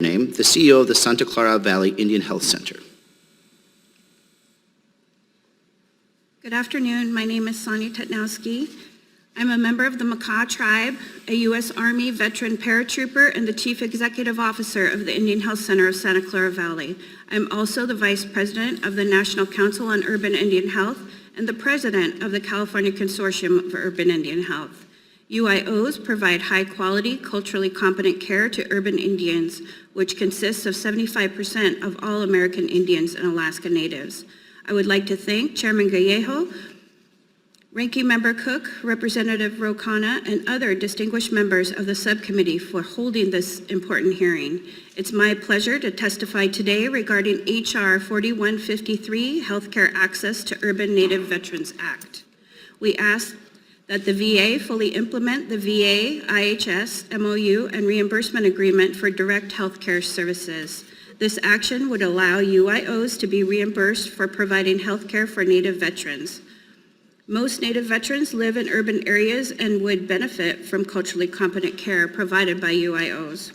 name, the CEO of the Santa Clara Valley Indian Health Center. Good afternoon. My name is Sonia Tetnowski. I'm a member of the Makah tribe, a U.S. Army veteran paratrooper, and the Chief Executive Officer of the Indian Health Center of Santa Clara Valley. I'm also the Vice President of the National Council on Urban Indian Health and the President of the California Consortium of Urban Indian Health. UIOs provide high-quality, culturally competent care to urban Indians, which consists of 75% of all American Indians and Alaska Natives. I would like to thank Chairman Gallejo, Ranking Member Cook, Representative Rokana, and other distinguished members of the subcommittee for holding this important hearing. It's my pleasure to testify today regarding H.R. 4153, Healthcare Access to Urban Native Veterans Act. We ask that the VA fully implement the VA IHS MOU and reimbursement agreement for direct healthcare services. This action would allow UIOs to be reimbursed for providing healthcare for Native veterans. Most Native veterans live in urban areas and would benefit from culturally competent care provided by UIOs.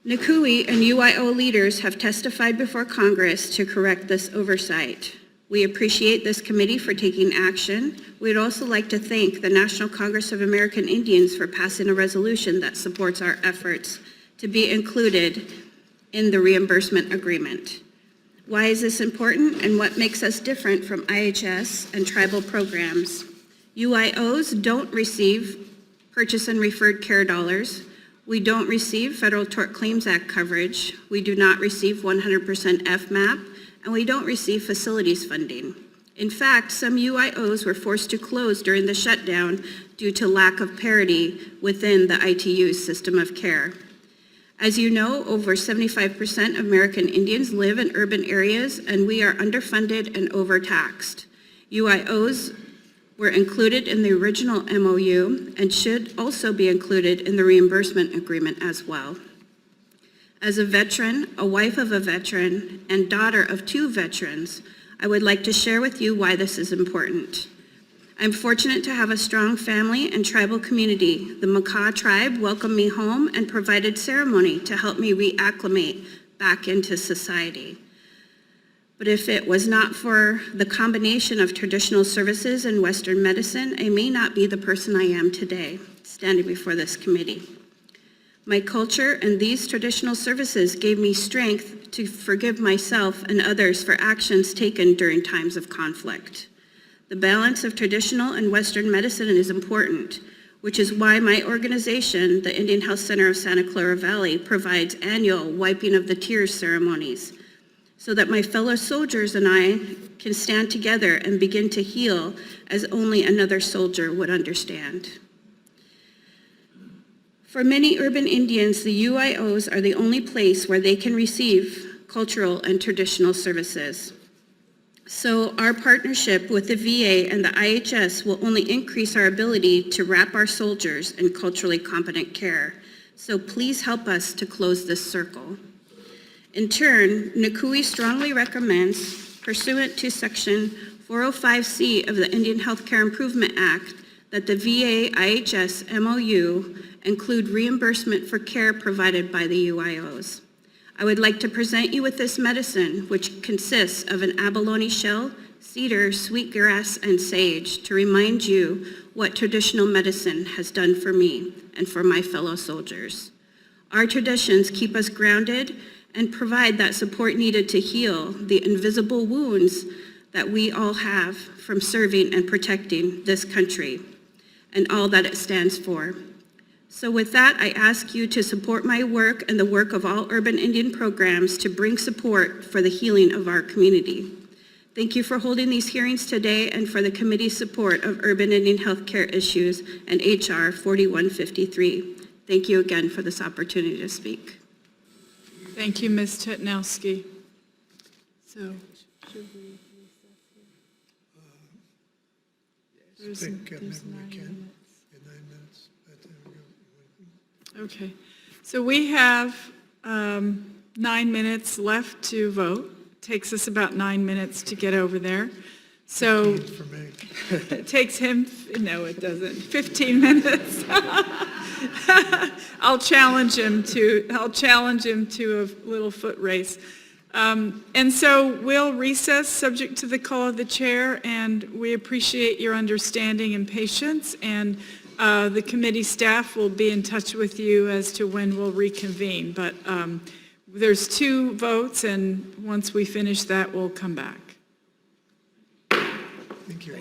NCUI and UIO leaders have testified before Congress to correct this oversight. We appreciate this committee for taking action. We'd also like to thank the National Congress of American Indians for passing a resolution that supports our efforts to be included in the reimbursement agreement. Why is this important and what makes us different from IHS and tribal programs? UIOs don't receive purchase and referred care dollars. We don't receive Federal Tort Claims Act coverage. We do not receive 100% FMAP, and we don't receive facilities funding. In fact, some UIOs were forced to close during the shutdown due to lack of parity within the ITU's system of care. As you know, over 75% of American Indians live in urban areas, and we are underfunded and overtaxed. UIOs were included in the original MOU and should also be included in the reimbursement agreement as well. As a veteran, a wife of a veteran, and daughter of 2 veterans, I would like to share with you why this is important. I'm fortunate to have a strong family and tribal community. The Makah tribe welcomed me home and provided ceremony to help me reacclimate back into society. But if it was not for the combination of traditional services and Western medicine, I may not be the person I am today, standing before this committee. My culture and these traditional services gave me strength to forgive myself and others for actions taken during times of conflict. The balance of traditional and Western medicine is important, which is why my organization, the Indian Health Center of Santa Clara Valley, provides annual wiping of the tears ceremonies so that my fellow soldiers and I can stand together and begin to heal as only another soldier would understand. For many urban Indians, the UIOs are the only place where they can receive cultural and traditional services. So our partnership with the VA and the IHS will only increase our ability to wrap our soldiers in culturally competent care. So please help us to close this circle. In turn, NCUI strongly recommends, pursuant to Section 405C of the Indian Healthcare Improvement Act, that the VA IHS MOU include reimbursement for care provided by the UIOs. I would like to present you with this medicine, which consists of an abalone shell, cedar, sweetgrass, and sage, to remind you what traditional medicine has done for me and for my fellow soldiers. Our traditions keep us grounded and provide that support needed to heal the invisible wounds that we all have from serving and protecting this country and all that it stands for. So with that, I ask you to support my work and the work of all urban Indian programs to bring support for the healing of our community. Thank you for holding these hearings today and for the committee's support of urban Indian healthcare issues and HR 4153. Thank you again for this opportunity to speak. Thank you, Ms. Tetnowski. So, should we recess here? I think maybe There's we 9 can, minutes. in 9 minutes. There we go. Okay, so we have 9 minutes left to vote. Takes us about 9 minutes to get over there. So 15 for me. it takes him, no it doesn't, 15 minutes. I'll challenge him to a little foot race. And so we'll recess subject to the call of the chair, and we appreciate your understanding and patience, and the committee staff will be in touch with you as to when we'll reconvene. But there's 2 votes, and once we finish that, we'll come back. Thank you.